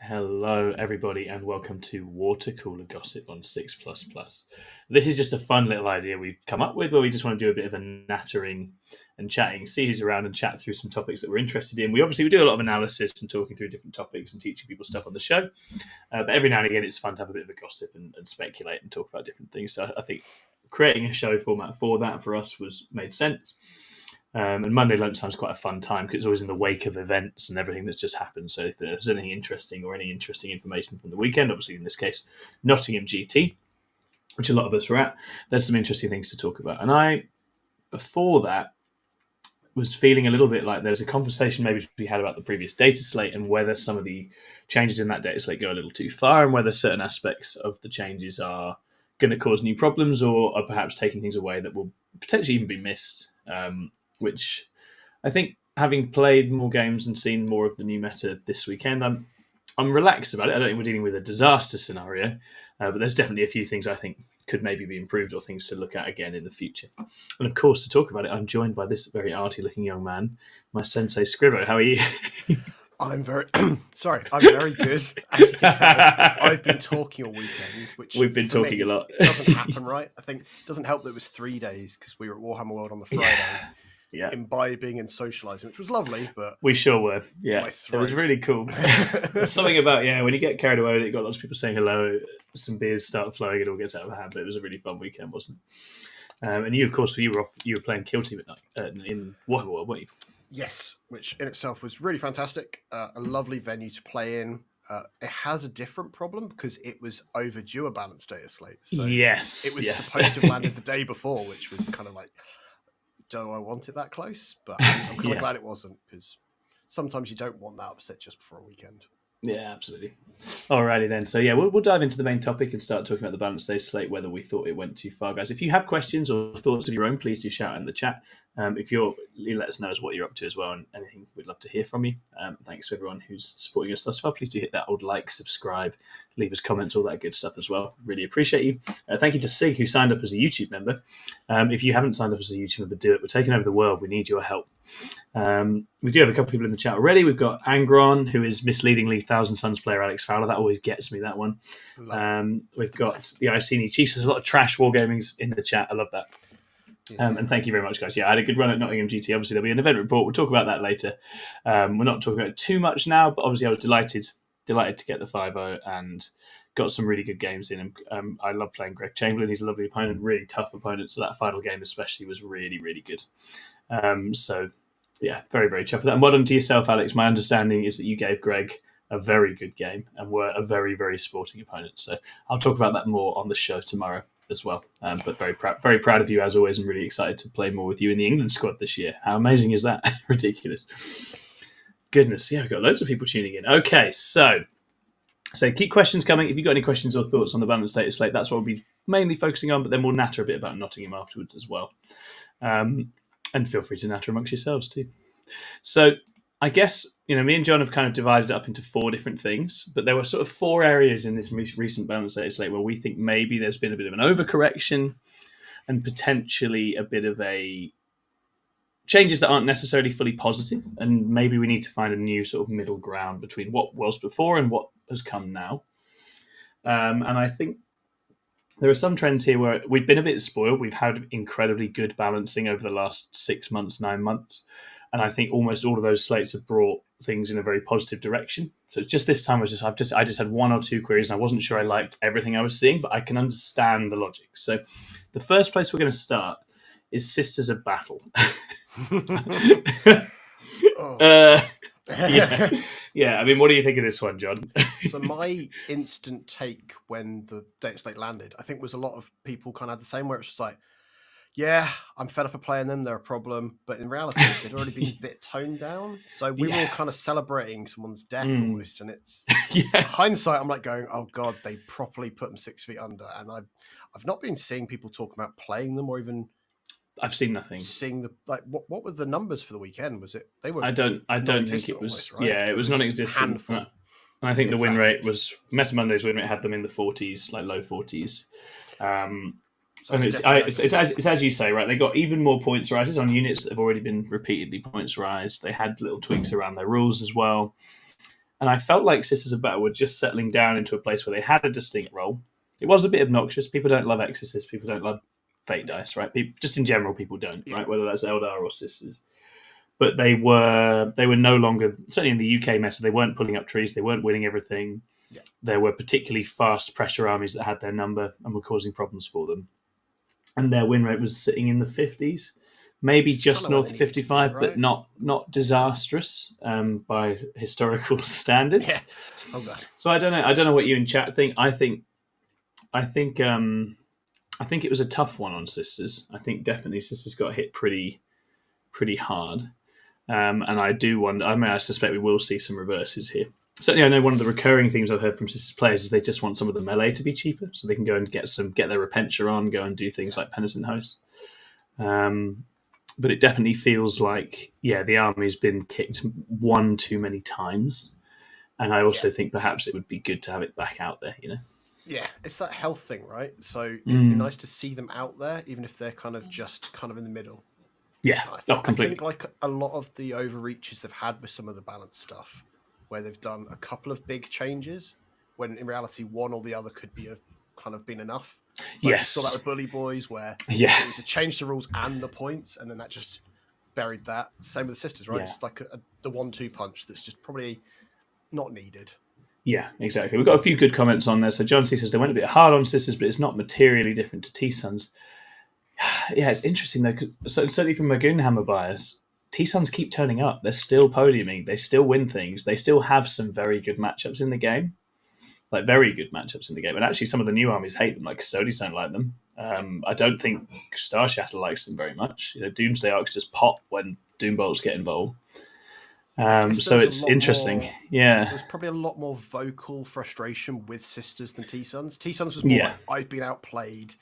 Hello, everybody, and welcome to Water Cooler Gossip on 6 Plus Plus. This is just a fun little idea we've come up with where we just want to do a bit of a nattering and chatting, see who's around and chat through some topics that we're interested in. We do a lot of analysis and talking through different topics and teaching people stuff on the show. But every now and again, it's fun to have a bit of a gossip and speculate and talk about different things. So I think creating a show format for that for us made sense. And Monday lunchtime is quite a fun time because it's always in the wake of events and everything that's just happened. So if there's anything interesting or any interesting information from the weekend, obviously in this case, Nottingham GT, which a lot of us were at, there's some interesting things to talk about. And before that, was feeling a little bit like there's a conversation maybe we had about the previous Dataslate and whether some of the changes in that Dataslate go a little too far and whether certain aspects of the changes are going to cause new problems or are perhaps taking things away that will potentially even be missed. Which I think, having played more games and seen more of the new meta this weekend, I'm relaxed about it. I don't think we're dealing with a disaster scenario, but there's definitely a few things I think could maybe be improved or things to look at again in the future. And of course, to talk about it, I'm joined by this very arty-looking young man, my sensei Scribbo. How are you? I'm very sorry. I'm very good. As you can tell, I've been talking all weekend, which We've been talking a lot. It doesn't happen, right? I think it doesn't help that it was 3 days because we were at Warhammer World on the Friday. Yeah. Imbibing and socializing, which was lovely, but we sure were. Yeah, it was really cool. There's something about when you get carried away, you got lots of people saying hello, some beers start flowing, it all gets out of hand. But it was a really fun weekend, wasn't it? And you, of course, you were playing Kill Team at night in Warhammer World, weren't you? Yes, which in itself was really fantastic. A lovely venue to play in. It has a different problem because it was overdue a balanced Dataslate. So yes, it was supposed to have landed the day before, which was kind of like, do I want it that close? But I'm kind of glad it wasn't, because sometimes you don't want that upset just before a weekend. Yeah, absolutely. Alrighty then. So we'll dive into the main topic and start talking about the balanced day slate, whether we thought it went too far, guys. If you have questions or thoughts of your own, please do shout in the chat. If you let us know what you're up to as well, and anything, we'd love to hear from you. Thanks to everyone who's supporting us thus far. Please do hit that old like, subscribe, leave us comments, all that good stuff as well. Really appreciate you. Thank you to Sig, who signed up as a YouTube member. If you haven't signed up as a YouTube member, do it. We're taking over the world. We need your help. We do have a couple of people in the chat already. We've got Angron, who is misleadingly Thousand Suns player Alex Fowler. That always gets me, that one. We've got the Iceni Chiefs. There's a lot of trash wargamings in the chat. I love that. And thank you very much, guys. I had a good run at Nottingham GT. Obviously, there'll be an event report. We'll talk about that later. We're not talking about it too much now, but obviously I was delighted to get the 5-0 and got some really good games in. I love playing Greg Chamberlain. He's a lovely opponent, really tough opponent. So that final game especially was really, really good. Very, very chuffed with that. And well done to yourself, Alex. My understanding is that you gave Greg a very good game and were a very, very sporting opponent. So I'll talk about that more on the show tomorrow as well. But very proud of you as always, and really excited to play more with you in the England squad this year. How amazing is that? Ridiculous. Goodness, we've got loads of people tuning in. Okay, so keep questions coming. If you've got any questions or thoughts on the balanced data slate, that's what we'll be mainly focusing on, but then we'll natter a bit about Nottingham afterwards as well. And feel free to natter amongst yourselves too. So I guess, me and John have kind of divided it up into 4 different things, but there were sort of 4 areas in this recent balanced data slate where we think maybe there's been a bit of an overcorrection and potentially a bit of a changes that aren't necessarily fully positive, and maybe we need to find a new sort of middle ground between what was before and what has come now. And I think there are some trends here where we've been a bit spoiled. We've had incredibly good balancing over the last 6 months, 9 months. And I think almost all of those slates have brought things in a very positive direction. So it's just this time I just had 1 or 2 queries and I wasn't sure I liked everything I was seeing, but I can understand the logic. So the first place we're going to start is Sisters of Battle. Yeah. I mean, what do you think of this one, John? So my instant take when the data slate landed, I think, was a lot of people kind of had the same, where it's just like, yeah, I'm fed up of playing them. They're a problem. But in reality, they'd already been a bit toned down. So we were all kind of celebrating someone's death almost. And it's hindsight, I'm like going, oh God, they properly put them 6 feet under. And I've not been seeing people talk about playing them or even... I've seen nothing. Seeing the what were the numbers for the weekend? Was it they were? I don't think it was. Almost, right? Yeah, it was non-existent. Handful. And I think the win rate was Meta Monday's win rate had them in the 40s, like low 40s. And it's as you say, right? They got even more points rises on units that have already been repeatedly points rised. They had little tweaks around their rules as well. And I felt like Sisters of Battle were just settling down into a place where they had a distinct role. It was a bit obnoxious. People don't love Exorcist. People don't love Fate Dice, right? Just in general, people don't, right? Whether that's Eldar or Sisters. But they were no longer, certainly in the UK meta, they weren't pulling up trees. They weren't winning everything. Yeah. There were particularly fast pressure armies that had their number and were causing problems for them. And their win rate was sitting in the 50s. Maybe just north of 55, right? But not disastrous by historical standards. Yeah. Oh god. So I don't know what you in chat think. I think it was a tough one on Sisters. I think definitely Sisters got hit pretty hard. And I do wonder. I suspect we will see some reverses here. Certainly, I know one of the recurring themes I've heard from Sisters players is they just want some of the melee to be cheaper, so they can go and get their Repentia on, go and do things like Penitent Host. But it definitely feels like, the army's been kicked one too many times. And I also think perhaps it would be good to have it back out there, Yeah, it's that health thing, right? So it'd be nice to see them out there, even if they're kind of in the middle. Yeah, completely. I think like a lot of the overreaches they've had with some of the balance stuff, where they've done a couple of big changes, when in reality one or the other could be kind of been enough. Like, yes. You saw that with Bully Boys, where it was a change to rules and the points, and then that just buried that. Same with the Sisters, right? Yeah. It's like the 1-2 punch that's just probably not needed. Yeah, exactly. We've got a few good comments on there. So John C says they went a bit hard on Sisters, but it's not materially different to T-Suns. Yeah, it's interesting though, because certainly from my Goonhammer bias, T-Suns keep turning up. They're still podiuming. They still win things. They still have some very good matchups in the game. Like very good matchups in the game. And actually some of the new armies hate them, like Custodians don't like them. I don't think Star Shatter likes them very much. Doomsday Arcs just pop when Doombolts get involved. So it's interesting. There's probably a lot more vocal frustration with Sisters than T-Suns. T-Suns was more like, I've been outplayed.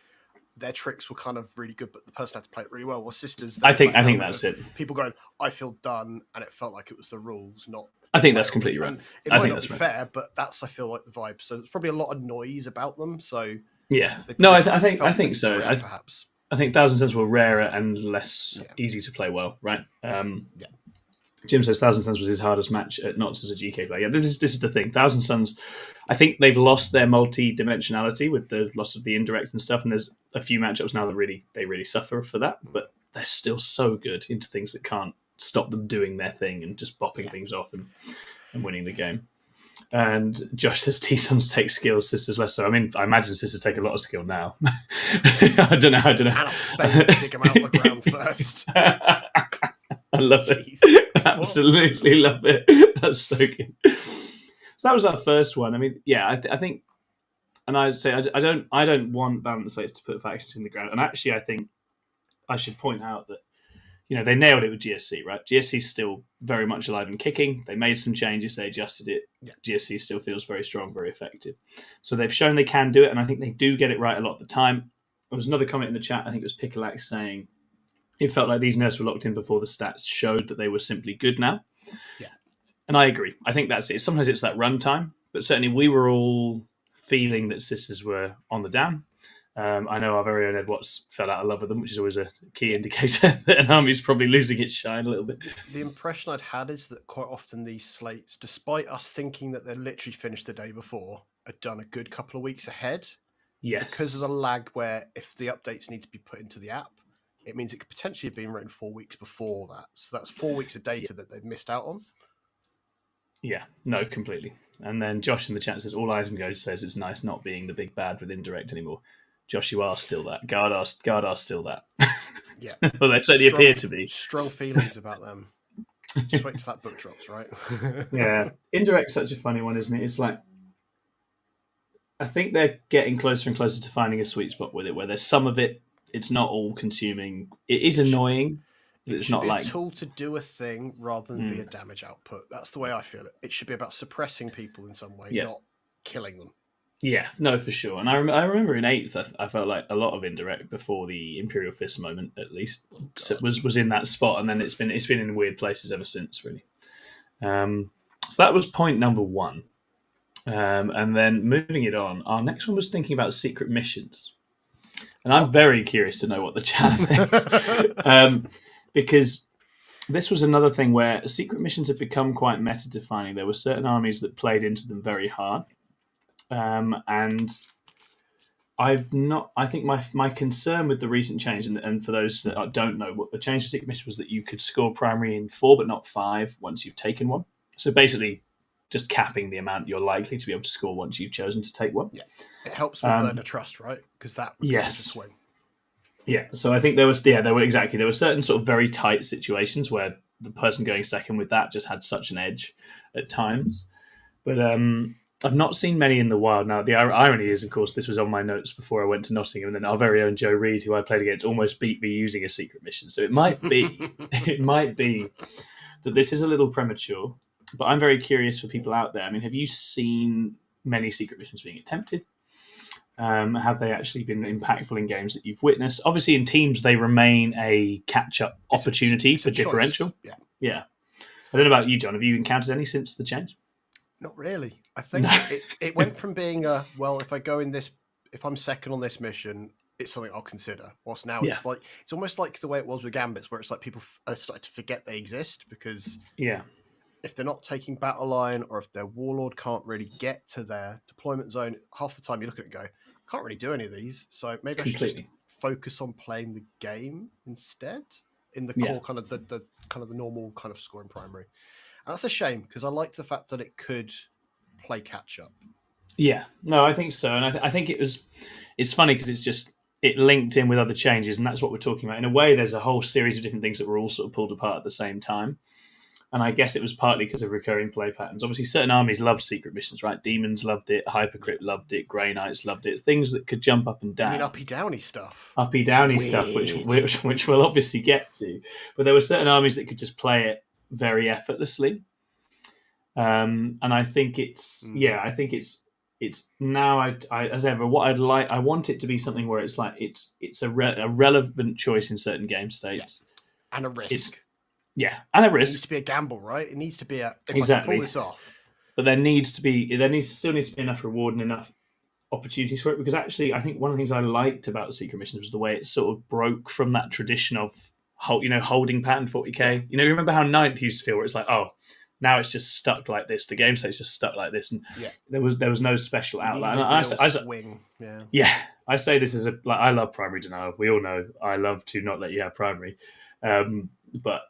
Their tricks were kind of really good, but the person had to play it really well. Well, Sisters, I think that's it. People going, I feel done, and it felt like it was the rules, not. I think that's completely right. It might not be fair, but I feel like the vibe. So there's probably a lot of noise about them. So yeah, no, I think so. Perhaps I think Thousand Suns were rarer and less easy to play well, right? Jim says Thousand Suns was his hardest match at Knots as a GK player. Yeah, this is the thing. Thousand Suns, I think they've lost their multi-dimensionality with the loss of the indirect and stuff, and there's a few matchups now that they really suffer for that, but they're still so good into things that can't stop them doing their thing and just bopping things off and winning the game. And Josh says T-Suns take skill, Sisters less so. I mean, I imagine Sisters take a lot of skill now. I don't know. And a spade to dig them out of the ground first. I love it. Absolutely love it. That's so good. So that was our first one. I mean, I think, and I'd say I don't want balance slates to put factions in the ground. And actually, I think I should point out that they nailed it with GSC, right? GSC's still very much alive and kicking. They made some changes. They adjusted it. Yeah. GSC still feels very strong, very effective. So they've shown they can do it, and I think they do get it right a lot of the time. There was another comment in the chat. I think it was Pickalax saying it felt like these nerfs were locked in before the stats showed that they were simply good now. Yeah. And I agree. I think that's it. Sometimes it's that runtime, but certainly we were all feeling that Sisters were on the down. I know our very own Ed Watts fell out of love with them, which is always a key indicator that an army's probably losing its shine a little bit. The impression I'd had is that quite often these slates, despite us thinking that they're literally finished the day before, are done a good couple of weeks ahead. Yes. Because of the lag where if the updates need to be put into the app, it means it could potentially have been written 4 weeks before that. So that's 4 weeks of data that they've missed out on. Yeah, no, completely. And then Josh in the chat says, all item goes says it's nice not being the big bad with indirect anymore. Josh, you are still that. Guard are still that. Yeah. Well, they certainly appear to be. Strong feelings about them. Just wait till that book drops, right? Yeah. Indirect's such a funny one, isn't it? It's like, I think they're getting closer and closer to finding a sweet spot with it, where there's some of it, it's not all consuming. It is annoying. It's not like a tool to do a thing rather than be a damage output. That's the way I feel it. It should be about suppressing people in some way, not killing them. Yeah, no, for sure. And I remember in 8th, I felt like a lot of indirect before the Imperial Fist moment, at least, was in that spot, and then it's been in weird places ever since, really. So that was point number 1. And then moving it on, our next one was thinking about secret missions. And I'm very curious to know what the chat thinks. Because this was another thing where secret missions have become quite meta-defining. There were certain armies that played into them very hard, and I've not. I think my concern with the recent change, and for those that don't know, what the change to secret mission was that you could score primary in 4 but not 5 once you've taken one. So basically, just capping the amount you're likely to be able to score once you've chosen to take one. Yeah, it helps with burden of trust, right? Because that would be such a swing. Yeah, so I think there were certain sort of very tight situations where the person going second with that just had such an edge at times. But I've not seen many in the wild. Now, the irony is, of course, this was on my notes before I went to Nottingham, and then our very own Joe Reed, who I played against, almost beat me using a secret mission. So it might be, it might be that this is a little premature. But I'm very curious for people out there. I mean, have you seen many secret missions being attempted? Have they actually been impactful in games that you've witnessed? Obviously, in teams, they remain a catch-up opportunity for differential. Yeah. I don't know about you, John. Have you encountered any since the change? Not really. I think it went from being if I'm second on this mission, it's something I'll consider. Whilst now it's almost like the way it was with Gambits, where it's like people are starting to forget they exist because if they're not taking battle line or if their warlord can't really get to their deployment zone, half the time you look at it and go, I can't really do any of these. So maybe I should just focus on playing the game instead in the core kind of the normal kind of scoring primary. And that's a shame because I liked the fact that it could play catch up. Yeah, no, I think so. And I think it's funny because it linked in with other changes, and that's what we're talking about. In a way, there's a whole series of different things that were all sort of pulled apart at the same time. And I guess it was partly because of recurring play patterns. Obviously, certain armies loved secret missions, right? Demons loved it, Hypocrite loved it, Grey Knights loved it. Things that could jump up and down. I mean, uppy-downy stuff. Uppy-downy stuff, which we'll obviously get to. But there were certain armies that could just play it very effortlessly. And I think it's now. As ever, what I'd like, I want it to be something where it's like it's a relevant choice in certain game states and a risk. And a risk. It needs to be a gamble, right? It needs to be if I can pull this off. But there still needs to be enough reward and enough opportunities for it. Because actually, I think one of the things I liked about the secret missions was the way it sort of broke from that tradition of holding pattern 40k. You remember how 9th used to feel, where it's like, oh, now it's just stuck like this. The game state's just stuck like this, and there was no special outline. I say this as I love primary denial. We all know I love to not let you have primary, but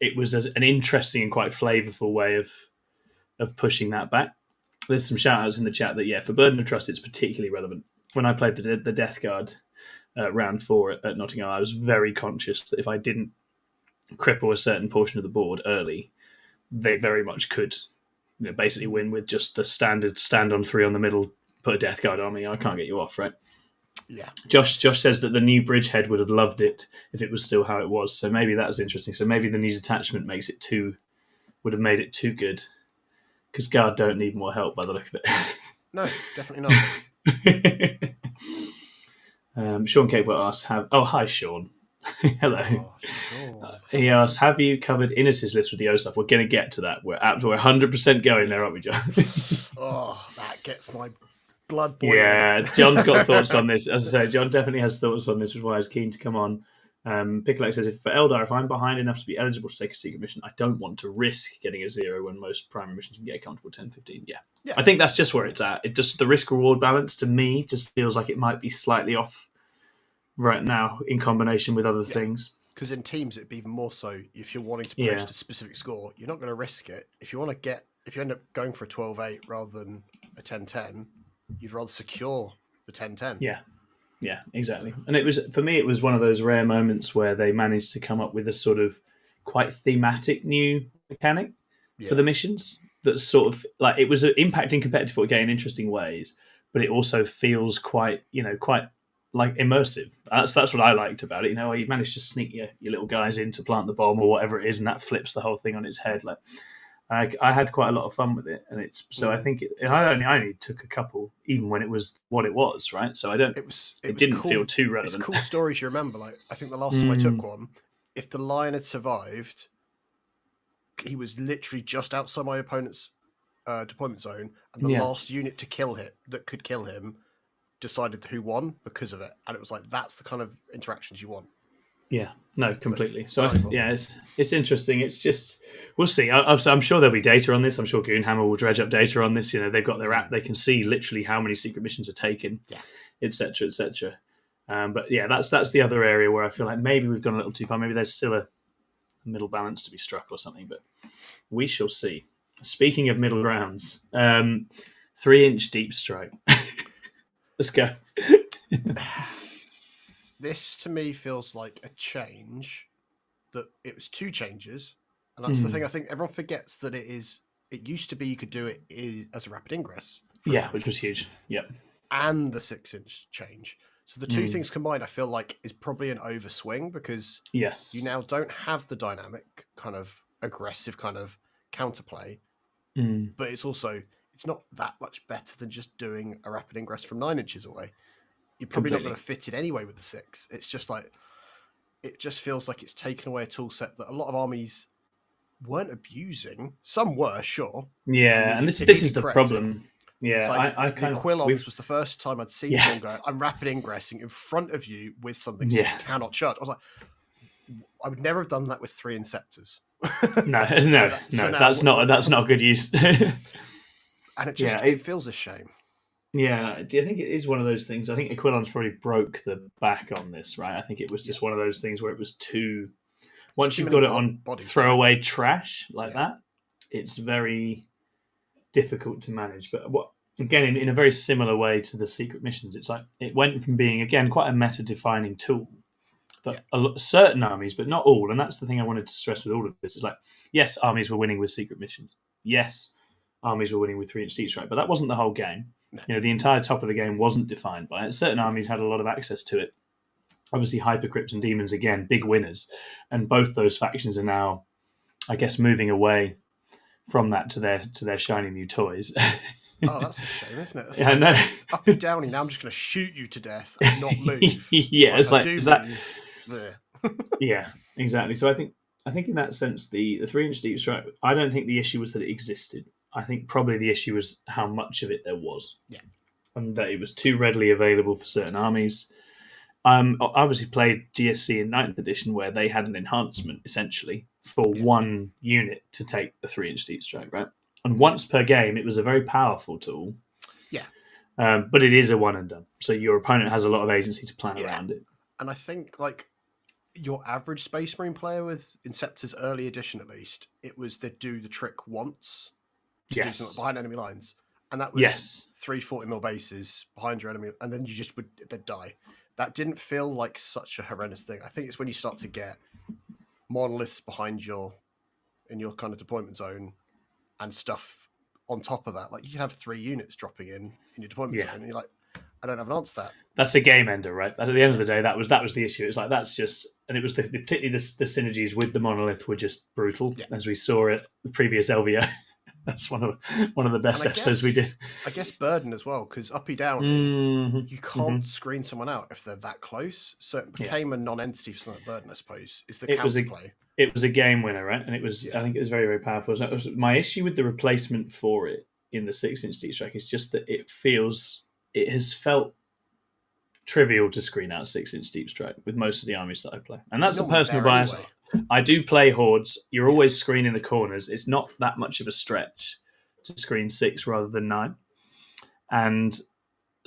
it was an interesting and quite flavourful way of pushing that back. There's some shout outs in the chat that for Burden of Trust it's particularly relevant. When I played the Death Guard round 4 at Nottingham, I was very conscious that if I didn't cripple a certain portion of the board early, they very much could basically win with just the standard stand on 3 on the middle, put a Death Guard on me, I can't get you off, right? Yeah. Josh says that the new Bridgehead would have loved it if it was still how it was. So maybe that was interesting. So maybe the new detachment would have made it too good. Because Guard don't need more help by the look of it. No, definitely not. Sean Capewell asks, hi Sean. Hello. Oh, sure. He asks, have you covered Innes's list with the O stuff? We're going to get to that. We're 100% going there, aren't we, John? Oh, that gets my blood boiling. Yeah, John's got thoughts on this. As I say, John definitely has thoughts on this, which is why I was keen to come on. Picklex says, if I'm behind enough to be eligible to take a secret mission, I don't want to risk getting a 0 when most primary missions can get a comfortable 10-15. Yeah. I think that's just where it's at. The risk-reward balance, to me, just feels like it might be slightly off right now in combination with other things. Because in teams, it'd be even more so if you're wanting to post a specific score, you're not going to risk it. If you end up going for a 12-8 rather than a 10-10, you'd rather secure the 10-10. Yeah, exactly. And for me, it was one of those rare moments where they managed to come up with a sort of quite thematic new mechanic for the missions that's sort of like it was impacting competitive 40k in interesting ways, but it also feels quite like immersive. That's what I liked about it. You managed to sneak your little guys in to plant the bomb or whatever it is, and that flips the whole thing on its head. Like I had quite a lot of fun with it, and I think I only took a couple, even when it was what it was, right? So it didn't cool. feel too relevant. It's cool stories you remember. Like I think the last time I took one, if the lion had survived, he was literally just outside my opponent's deployment zone, and the last unit to kill him that could kill him decided who won because of it, and it was like that's the kind of interactions you want. Yeah, no, completely. So Valuable. yeah, it's interesting. It's just we'll see. I'm sure there'll be data on this. I'm sure Goonhammer will dredge up data on this. They've got their app; they can see literally how many secret missions are taken, etc., etc. But yeah, that's the other area where I feel like maybe we've gone a little too far. Maybe there's still a middle balance to be struck or something. But we shall see. Speaking of middle grounds, 3-inch deep strike. Let's go. This to me feels like a change that it was 2 changes, and that's the thing. I think everyone forgets that it is. It used to be you could do it as a rapid ingress, Which was huge. Yep. and the 6-inch change. So the two things combined, I feel like, is probably an overswing because you now don't have the dynamic kind of aggressive kind of counterplay, but it's not that much better than just doing a rapid ingress from 9 inches away. You're probably not going to fit it anyway with the 6. It's just like, it just feels like it's taken away a tool set that a lot of armies weren't abusing. Some were, sure. Yeah, and this is the problem. Yeah, like I kind the of Quillons was the first time I'd seen someone go, I'm rapid ingressing in front of you with something so you cannot charge. I was like, I would never have done that with 3 Inceptors. That's not good use. And it feels a shame. Yeah, do you think it is one of those things? I think Aquilon's probably broke the back on this, right? I think it was just one of those things where it was too. Once you've got it on throwaway trash like that, it's very difficult to manage. But again, in a very similar way to the secret missions, it's like it went from being again quite a meta-defining tool that certain armies, but not all. And that's the thing I wanted to stress with all of this. Is like, yes, armies were winning with secret missions. Yes, armies were winning with 3-inch deep strike, but that wasn't the whole game. No. The entire top of the game wasn't defined by it. Certain armies had a lot of access to it. Obviously, Hypercrypt and Demons, again, big winners. And both those factions are now, I guess, moving away from that to their shiny new toys. Oh, that's a shame, isn't it? I know. Up and downy, now I'm just going to shoot you to death and not move. Yeah, it's like, is that... Yeah, exactly. So I think in that sense, the 3-inch deep strike, I don't think the issue was that it existed. I think probably the issue was how much of it there was. Yeah. And that it was too readily available for certain armies. I obviously played GSC in 9th edition where they had an enhancement, essentially, for one unit to take the 3-inch deep strike, right? And once per game, it was a very powerful tool. Yeah. But it is a one and done. So your opponent has a lot of agency to plan around it. And I think, like, your average Space Marine player with Inceptor's early edition, at least, it was they'd do the trick once to do something behind enemy lines. And that was 3 40mm bases behind your enemy, and then they'd die. That didn't feel like such a horrendous thing. I think it's when you start to get monoliths behind in your kind of deployment zone and stuff on top of that. Like, you can have 3 units dropping in your deployment zone, and you're like, I don't have an answer to that. That's a game ender, right? At the end of the day, that was the issue. It's like that's just, and it was particularly the synergies with the monolith were just brutal, as we saw it the previous LVO. That's one of the best episodes we did. I guess burden as well, because uppy down, you can't screen someone out if they're that close. So it became a non-entity for something like burden, I suppose. Is the counterplay. It was a game winner, right? And it was. I think it was very, very powerful. So my issue with the replacement for it in the 6-inch deep strike is just that it has felt trivial to screen out 6-inch deep strike with most of the armies that I play, and that's a personal bias. Anyway. I do play hordes. You're always screening the corners. It's not that much of a stretch to screen 6 rather than 9, and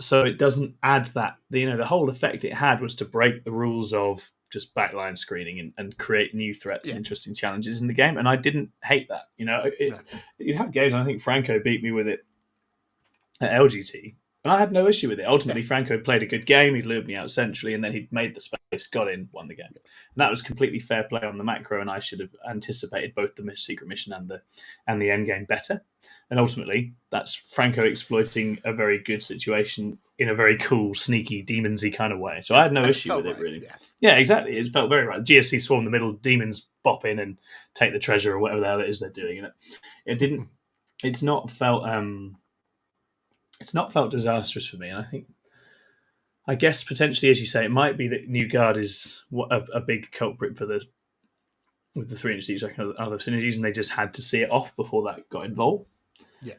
so it doesn't add that. The whole effect it had was to break the rules of just backline screening and create new threats and interesting challenges in the game. And I didn't hate that. You'd have games. And I think Franco beat me with it at LGT. And I had no issue with it. Ultimately, Franco played a good game. He lured me out centrally, and then he made the space, got in, won the game. And that was completely fair play on the macro, and I should have anticipated both the secret mission and the end game better. And ultimately, that's Franco exploiting a very good situation in a very cool, sneaky, demons-y kind of way. So I had no issue with it, really. Yeah, exactly. It felt very right. GSC swarm the middle, demons bop in and take the treasure or whatever the hell it is they're doing. And it's not felt disastrous for me. And I guess potentially, as you say, it might be that New Guard is a big culprit with the 3-inch deep and other synergies, and they just had to see it off before that got involved. Yeah.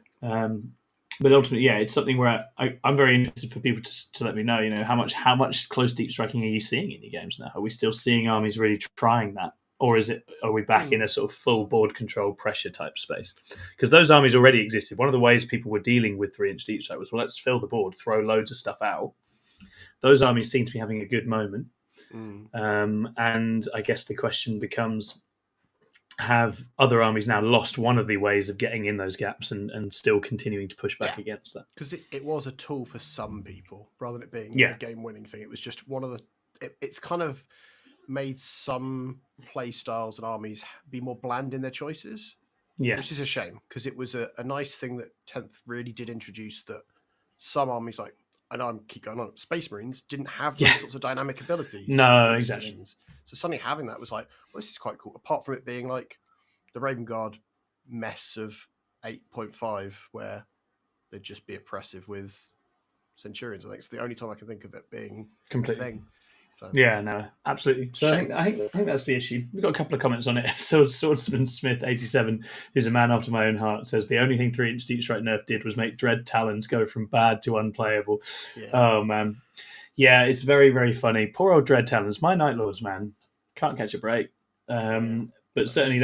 but ultimately, yeah, it's something where I'm very interested for people to let me know, how much close deep striking are you seeing in your games now? Are we still seeing armies really trying that, or are we back in a sort of full board control pressure type space? Because those armies already existed. One of the ways people were dealing with 3-inch deep strike was, well, let's fill the board, throw loads of stuff out. Those armies seem to be having a good moment, and I guess the question becomes, have other armies now lost one of the ways of getting in those gaps and still continuing to push back against that? Because it was a tool for some people rather than it being a game-winning thing. It was just one of the... It's kind of made some play styles and armies be more bland in their choices, which is a shame, because it was a nice thing that 10th really did introduce, that some armies, like, I know I keep going on, Space Marines didn't have those sorts of dynamic abilities. No, exactly. So suddenly having that was like, well, this is quite cool. Apart from it being like the Raven Guard mess of 8.5, where they'd just be oppressive with Centurions. I think it's the only time I can think of it being completely. a thing. So. Yeah, no, absolutely. So I think that's the issue. We've got a couple of comments on it. So Swordsman Smith 87, who's a man after my own heart, says the only thing 3-inch deep strike nerf did was make Dread Talons go from bad to unplayable. Yeah. Oh man, yeah, it's very, very funny. Poor old Dread Talons, my Night Lords, man, can't catch a break. But certainly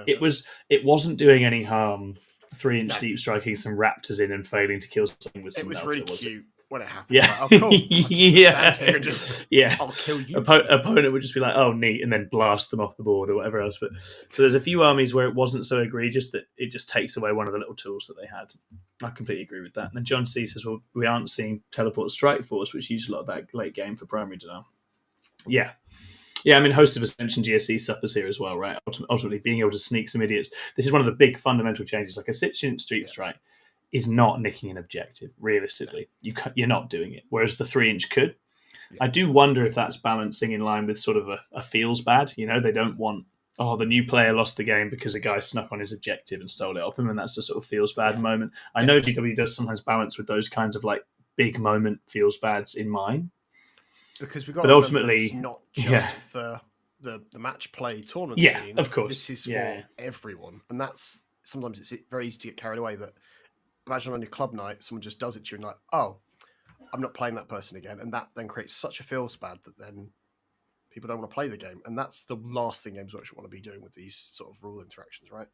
it wasn't doing any harm. 3-inch deep striking some raptors in and failing to kill something with some. It was really cute. When it happened, yeah, like, oh cool, stand here and just, I'll kill you. Opponent would just be like, oh neat, and then blast them off the board or whatever else. But so there's a few armies where it wasn't so egregious that it just takes away one of the little tools that they had. I completely agree with that. And then John C says, well, we aren't seeing teleport strike force, which used a lot of that late game for primary denial. Yeah, I mean, Host of Ascension GSC suffers here as well, right? Ultimately, being able to sneak some idiots. This is one of the big fundamental changes. Like a 6-inch deep strike is not nicking an objective, realistically. You're not doing it, whereas the 3-inch could. I do wonder if that's balancing in line with sort of a feels bad. They don't want, the new player lost the game because a guy snuck on his objective and stole it off him, and that's a sort of feels bad moment. I know GW does sometimes balance with those kinds of like big moment feels bads in mind. Because we've got to remember it's not just for the match play tournament scene. Of course. This is for everyone. And that's sometimes it's very easy to get carried away that imagine on your club night, someone just does it to you and like, oh, I'm not playing that person again. And that then creates such a feels bad that then people don't want to play the game. And that's the last thing games actually want to be doing with these sort of rule interactions, right?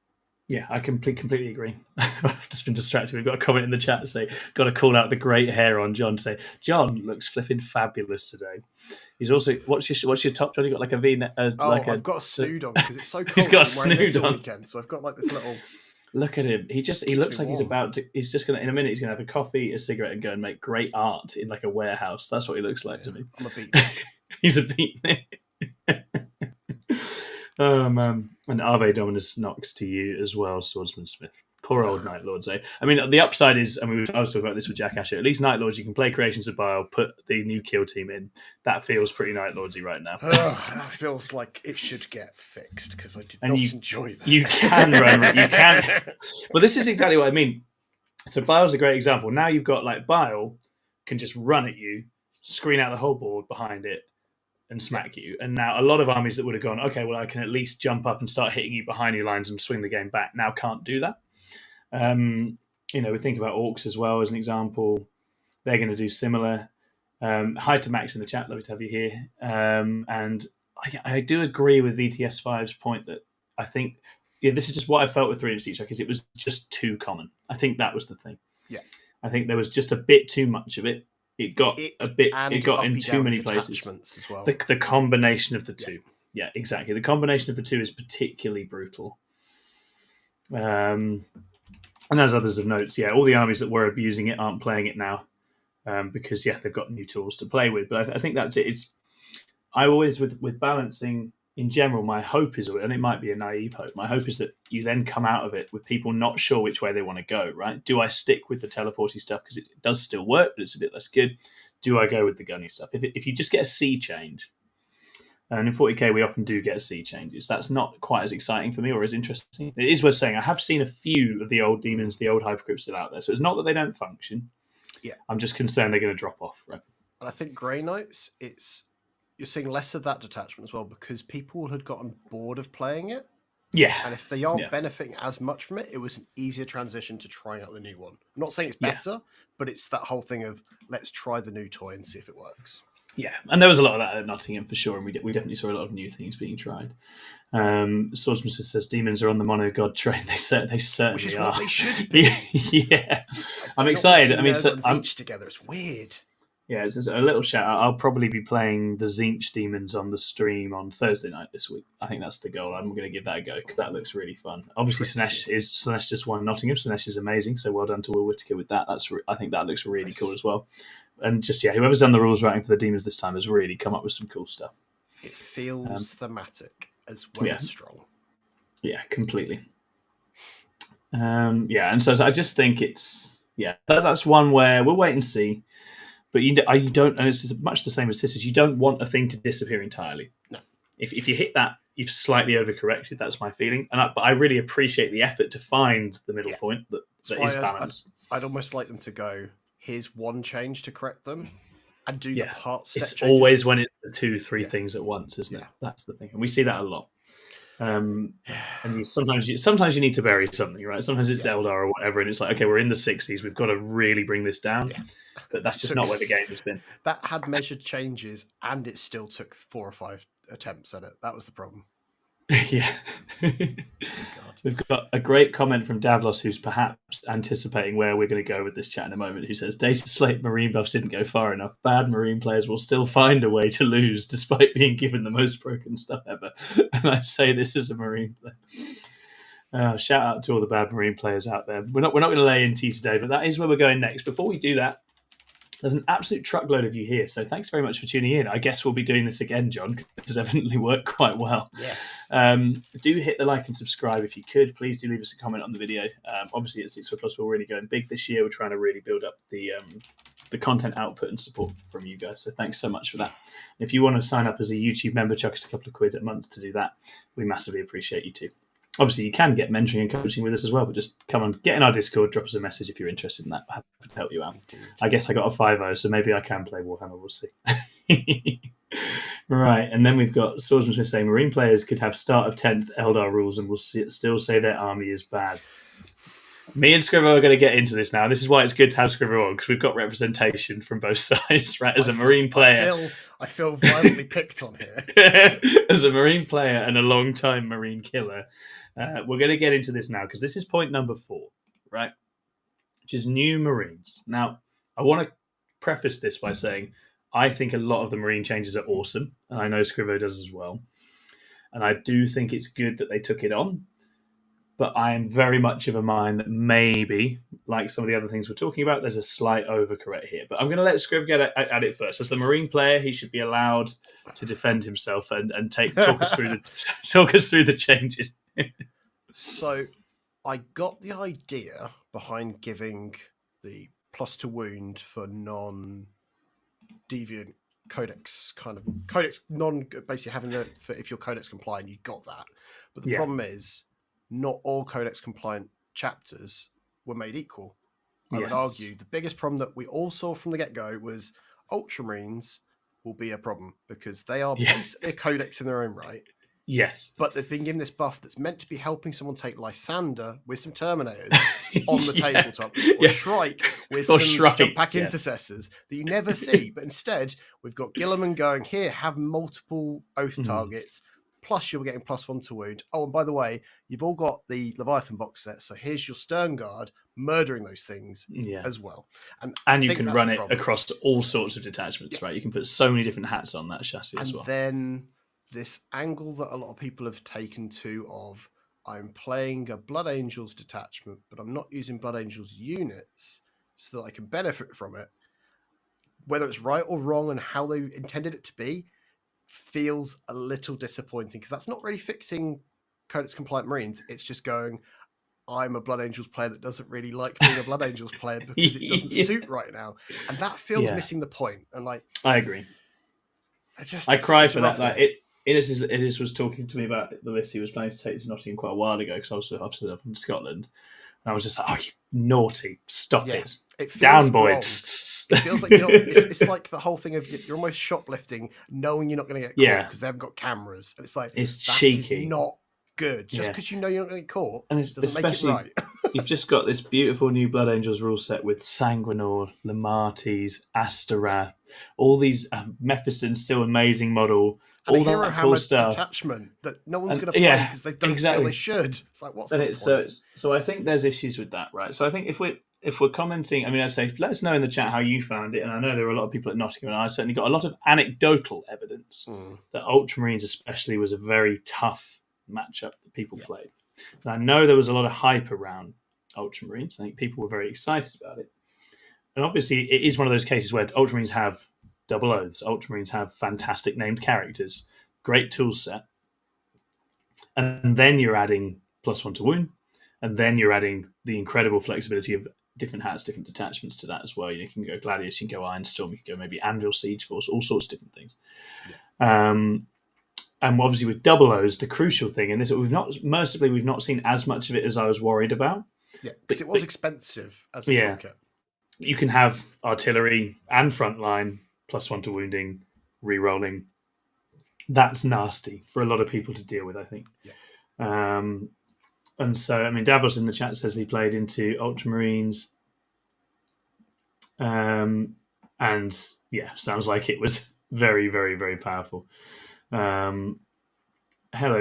Yeah, I completely agree. I've just been distracted. We've got a comment in the chat to say, got to call out the great hair on John to say, John looks flipping fabulous today. He's also, what's your top, John? You got like a V-neck? I've got a snood on because it's so cold. He's got a snood on. Weekend, so I've got like this little... Look at him. He looks like he's about to, he's just going to, in a minute, he's going to have a coffee, a cigarette, and go and make great art in like a warehouse. That's what he looks like to me. I'm a beatnik. He's a beatnik. Oh, man. And Ave Dominus Nox to you as well, Swordsman Smith. Poor old Night Lords, eh? I mean, the upside is, I was talking about this with Jack Asher, at least Night Lords, you can play Creations of Bile, put the new kill team in. That feels pretty Night Lordsy right now. That feels like it should get fixed, because I did not enjoy that. You can run, you can. Well, this is exactly what I mean. So Bile's a great example. Now you've got, like, Bile can just run at you, screen out the whole board behind it, and smack you. And now a lot of armies that would have gone, okay, well, I can at least jump up and start hitting you behind your lines and swing the game back, now can't do that. We think about Orcs as well as an example. They're going to do similar. Hi to Max in the chat, lovely to have you here. And I do agree with VTS5's point that I think, this is just what I felt with 3-inch deep strike, is it was just too common. I think that was the thing. Yeah. I think there was just a bit too much of it. It got in too many places as well. The combination of the two. Yeah, exactly. The combination of the two is particularly brutal. And as others have noted, all the armies that were abusing it aren't playing it now because, they've got new tools to play with. But I think that's it. I always, with balancing in general, my hope is, and it might be a naive hope, my hope is that you then come out of it with people not sure which way they want to go, right? Do I stick with the teleporty stuff because it does still work, but it's a bit less good? Do I go with the gunny stuff? If you just get a sea change, and in 40k we often do get sea changes, that's not quite as exciting for me or as interesting. It is worth saying I have seen a few of the old demons, the old hypercrypts still out there, so it's not that they don't function. Yeah, I'm just concerned they're going to drop off, right? And I think Grey Knights, you're seeing less of that detachment as well because people had gotten bored of playing it. Yeah. And if they aren't benefiting as much from it, it was an easier transition to trying out the new one. I'm not saying it's better, but it's that whole thing of let's try the new toy and see if it works. Yeah, and there was a lot of that at Nottingham for sure, and we definitely saw a lot of new things being tried. Swordsman says demons are on the mono god train. They certainly Which is are. what they should be. Yeah, I'm excited. I mean, I'm together. It's weird. Yeah, it's a little shout out. I'll probably be playing the Zinch demons on the stream on Thursday night this week. I think that's the goal. I'm going to give that a go because that looks really fun. Obviously, Slanesh just won Nottingham. Slanesh is amazing, so well done to Will Whittaker with that. I think that looks really cool as well. And just whoever's done the rules writing for the demons this time has really come up with some cool stuff. It feels thematic as well as strong. Yeah, completely. And so I just think it's that's one where we'll wait and see. But you don't, and it's much the same as Sisters. You don't want a thing to disappear entirely. No. If you hit that, you've slightly overcorrected. That's my feeling. But I really appreciate the effort to find the middle point that is balanced. I'd almost like them to go, here's one change to correct them, and do the part step It's changes. always when it's the 2-3 things at once, isn't it? That's the thing. And we see that a lot. And sometimes you need to bury something, right? Sometimes it's Eldar or whatever, and it's like, okay, we're in the 60s. We've got to really bring this down. Yeah. But that's just not where the game has been. That had measured changes, and it still took 4 or 5 attempts at it. That was the problem. Yeah. We've got a great comment from Davlos, who's perhaps anticipating where we're going to go with this chat in a moment, who says, Dataslate Marine buffs didn't go far enough. Bad Marine players will still find a way to lose despite being given the most broken stuff ever. And I say this as a Marine player. Shout out to all the bad Marine players out there. We're not going to lay into you today, but that is where we're going next. Before we do that, there's an absolute truckload of you here, so thanks very much for tuning in. I guess we'll be doing this again, John, because it has evidently worked quite well. Yes. Do hit the like and subscribe if you could. Please do leave us a comment on the video. Obviously, at 6 Foot Plus, we're really going big this year. We're trying to really build up the content output and support from you guys, so thanks so much for that. And if you want to sign up as a YouTube member, chuck us a couple of quid a month to do that. We massively appreciate you too. Obviously, you can get mentoring and coaching with us as well, but just come on, get in our Discord, drop us a message if you're interested in that. Happy to help you out. I guess I got a 5-0, so maybe I can play Warhammer. We'll see. Right, and then we've got Swordsman Smith saying Marine players could have start of 10th Eldar rules and will still say their army is bad. Me and Scrivo are going to get into this now. This is why it's good to have Scrivo on, because we've got representation from both sides, right? As a Marine player. I feel violently picked on here. As a Marine player and a long-time Marine killer, we're going to get into this now, because this is point number 4, right? Which is new Marines. Now, I want to preface this by saying I think a lot of the Marine changes are awesome, and I know Scrivo does as well. And I do think it's good that they took it on. But I am very much of a mind that maybe, like some of the other things we're talking about, there's a slight overcorrect here. But I'm going to let Scriv get at it first. As the Marine player, he should be allowed to defend himself and talk us through the changes. So I got the idea behind giving the plus to wound for non-deviant codex basically having if you're codex compliant, you got that. But the problem is, not all codex compliant chapters were made equal. I would argue the biggest problem that we all saw from the get-go was Ultramarines will be a problem because they are basically a codex in their own right. Yes. But they've been given this buff that's meant to be helping someone take Lysander with some Terminators on the tabletop, or Shrike with some jump pack intercessors that you never see. But instead, we've got Gilliman going, here, have multiple Oath targets, plus you're getting +1 to wound. Oh, and by the way, you've all got the Leviathan box set, so here's your Stern Guard murdering those things as well. And you can run it across all sorts of detachments, right? You can put so many different hats on that chassis as well. And then this angle that a lot of people have taken to of, I'm playing a Blood Angels detachment, but I'm not using Blood Angels units so that I can benefit from it. Whether it's right or wrong and how they intended it to be, feels a little disappointing because that's not really fixing Codex compliant Marines. It's just going, I'm a Blood Angels player that doesn't really like being a Blood Angels player because it doesn't suit right now, and that feels missing the point. And I agree. I cry for that. Like Idris was talking to me about the list he was planning to take to Nottingham quite a while ago because I was obviously up in Scotland, and I was just like, "Oh, you naughty! Stop it! Down, boys!" It feels like it's like the whole thing of you're almost shoplifting, knowing you're not going to get caught because they haven't got cameras, and it's like it's cheeky. Is not good. Just because you know you're not going to get caught and it's doesn't make it right. You've just got this beautiful new Blood Angels rule set with Sanguinor, Lamartes, Asterath, all these Mephiston's still amazing model, and all a hero that cool hammer stuff. detachment that no one's going to play because they don't feel they should. It's like, what's the point? So I think there's issues with that, right? So I think if we're commenting, I mean, I'd say let us know in the chat how you found it, and I know there were a lot of people at Nottingham, and I certainly got a lot of anecdotal evidence that Ultramarines especially was a very tough matchup that people played. And I know there was a lot of hype around Ultramarines. I think people were very excited about it. And obviously, it is one of those cases where Ultramarines have double oaths. Ultramarines have fantastic named characters, great tool set. And then you're adding +1 to wound. And then you're adding the incredible flexibility of different hats, different detachments to that as well. You can go Gladius, you can go Ironstorm, you can go maybe Anvil Siege Force, all sorts of different things. And obviously with double O's, the crucial thing, and this we've not seen as much of it as I was worried about. Yeah, because it was expensive as a toolkit. You can have artillery and frontline, +1 to wounding, re-rolling. That's nasty for a lot of people to deal with, I think. Yeah. And so, I mean, Davos in the chat says he played into Ultramarines. And yeah, sounds like it was very, very, very powerful. Hello,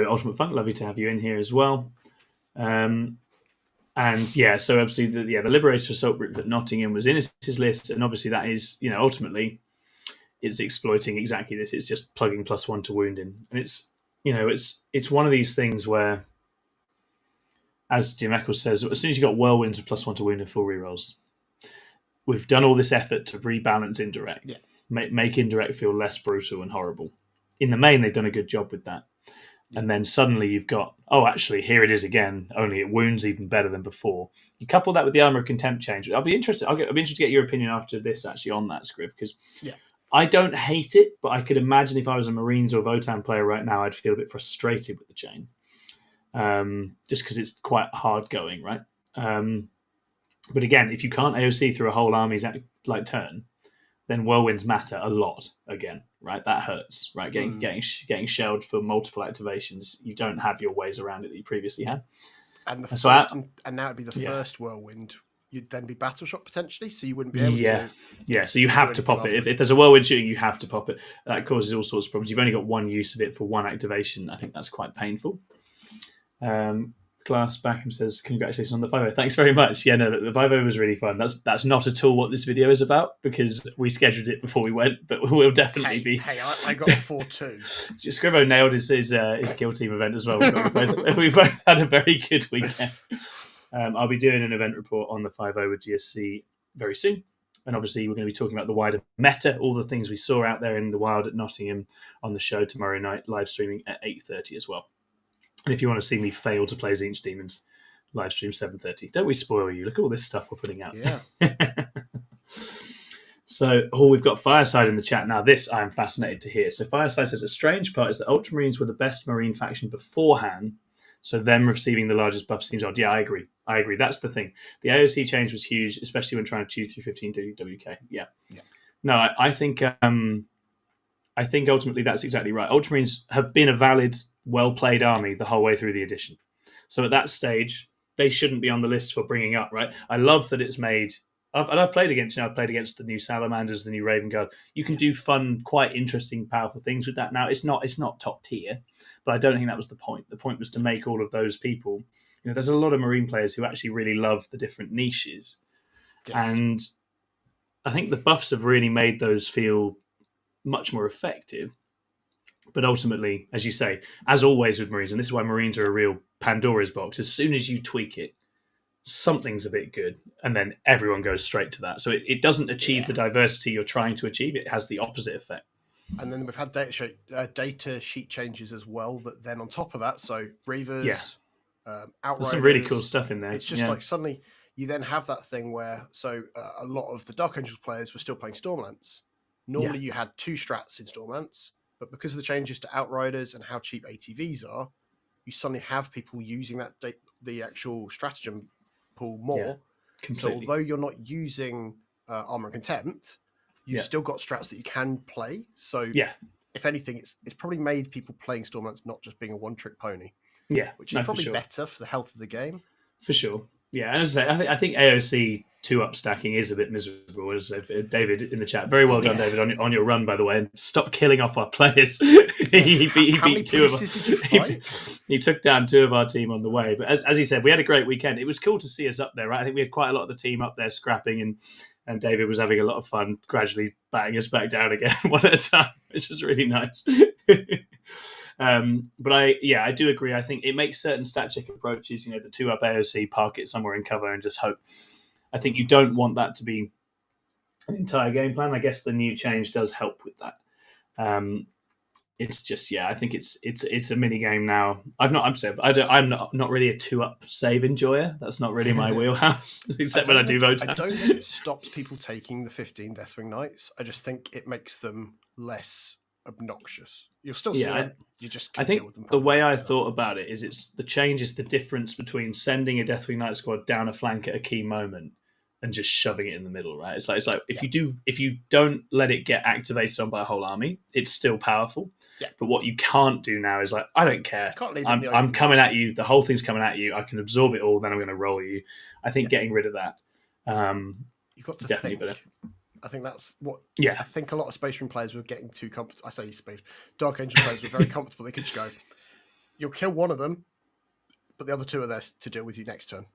Ultimate Funk. Lovely to have you in here as well. And yeah, so obviously the Liberator Assault Group that Nottingham was in his list, and obviously that is, ultimately it's exploiting exactly this. It's just plugging +1 to wounding, and it's one of these things where, as Jim Eccles says, as soon as you got whirlwinds with +1 to wound and full rerolls, we've done all this effort to rebalance indirect, make indirect feel less brutal and horrible. In the main, they've done a good job with that. And then suddenly you've got, actually, here it is again, only it wounds even better than before. You couple that with the Armour of Contempt change. I'll be interested to get your opinion after this, actually, on that, Scriv, because I don't hate it, but I could imagine if I was a Marines or Votan player right now, I'd feel a bit frustrated with the chain. Just because it's quite hard going, right? But again, if you can't AOC through a whole army's turn, then whirlwinds matter a lot again, right? That hurts, right? Getting shelled for multiple activations, you don't have your ways around it that you previously had. And and now it'd be the first whirlwind. You'd then be battle shock potentially, so you wouldn't be able to. Yeah, so you have to pop it. If there's a whirlwind shooting, you have to pop it. That causes all sorts of problems. You've only got one use of it for one activation. I think that's quite painful. Class Backham says, congratulations on the 5-0. Thanks very much. Yeah, no, the 5-0 was really fun. That's not at all what this video is about, because we scheduled it before we went, but we'll definitely be... Hey, I got a 4-2. Scrivo nailed his kill team event as well. We both had a very good weekend. I'll be doing an event report on the 5-0 with GSC very soon. And obviously we're going to be talking about the wider meta, all the things we saw out there in the wild at Nottingham on the show tomorrow night, live streaming at 8:30 as well. And if you want to see me fail to play Tzeentch Demons, live stream 7:30. Don't we spoil you? Look at all this stuff we're putting out. Yeah. So, we've got Fireside in the chat. Now, this I'm fascinated to hear. So Fireside says, a strange part is that Ultramarines were the best Marine faction beforehand, so them receiving the largest buff seems odd. Yeah, I agree. That's the thing. The AOC change was huge, especially when trying to chew through 15 WK. Yeah. No, I think ultimately that's exactly right. Ultramarines have been a valid, well-played army the whole way through the edition. So at that stage, they shouldn't be on the list for bringing up, right? I love that it's made... I've played against the new Salamanders, the new Raven Guard. You can do fun, quite interesting, powerful things with that. Now, it's not top tier, but I don't think that was the point. The point was to make all of those people... there's a lot of Marine players who actually really love the different niches. Yes. And I think the buffs have really made those feel much more effective. But ultimately, as you say, as always with Marines, and this is why Marines are a real Pandora's box, as soon as you tweak it, something's a bit good, and then everyone goes straight to that. So it doesn't achieve the diversity you're trying to achieve. It has the opposite effect. And then we've had data sheet changes as well, that then on top of that, so Reavers, Outriders... There's some really cool stuff in there. It's just like suddenly you then have that thing where, a lot of the Dark Angels players were still playing Stormlance. Normally you had two strats in Stormlance, but because of the changes to Outriders and how cheap ATVs are, you suddenly have people using the actual stratagem pool more. So although you're not using Armour and Contempt, you've still got strats that you can play. So if anything, it's probably made people playing Stormlance not just being a one-trick pony. Yeah, which is probably better for the health of the game. For sure. Yeah, and as I say, I think AOC 2-up stacking is a bit miserable. As David in the chat, very well done, David, on your run, by the way. And stop killing off our players. he beat two of us. He took down 2 of our team on the way. But as he said, we had a great weekend. It was cool to see us up there, right? I think we had quite a lot of the team up there scrapping, and David was having a lot of fun gradually batting us back down again one at a time, which was really nice. But I do agree. I think it makes certain stat check approaches, the 2-up AOC, park it somewhere in cover and just hope. I think you don't want that to be an entire game plan. I guess the new change does help with that. It's just, I think it's a mini game now. I'm not really a 2-up save enjoyer. That's not really my wheelhouse, except when I do vote. I don't think it stops people taking the 15 Deathwing Knights. I just think it makes them less obnoxious. You'll still see it. You just I think the way I thought about it is the change is the difference between sending a Deathwing Knight squad down a flank at a key moment and just shoving it in the middle, right? It's like if you don't let it get activated on by a whole army, it's still powerful. Yeah. But what you can't do now is like, I don't care. I'm coming at you. The whole thing's coming at you. I can absorb it all. Then I'm going to roll you. I think getting rid of that. You've got to definitely think. Better. I think that's what. Yeah. I think a lot of Space Marine players were getting too comfortable. I say Dark Angel players were very comfortable. They could just go, you'll kill one of them, but the other 2 are there to deal with you next turn.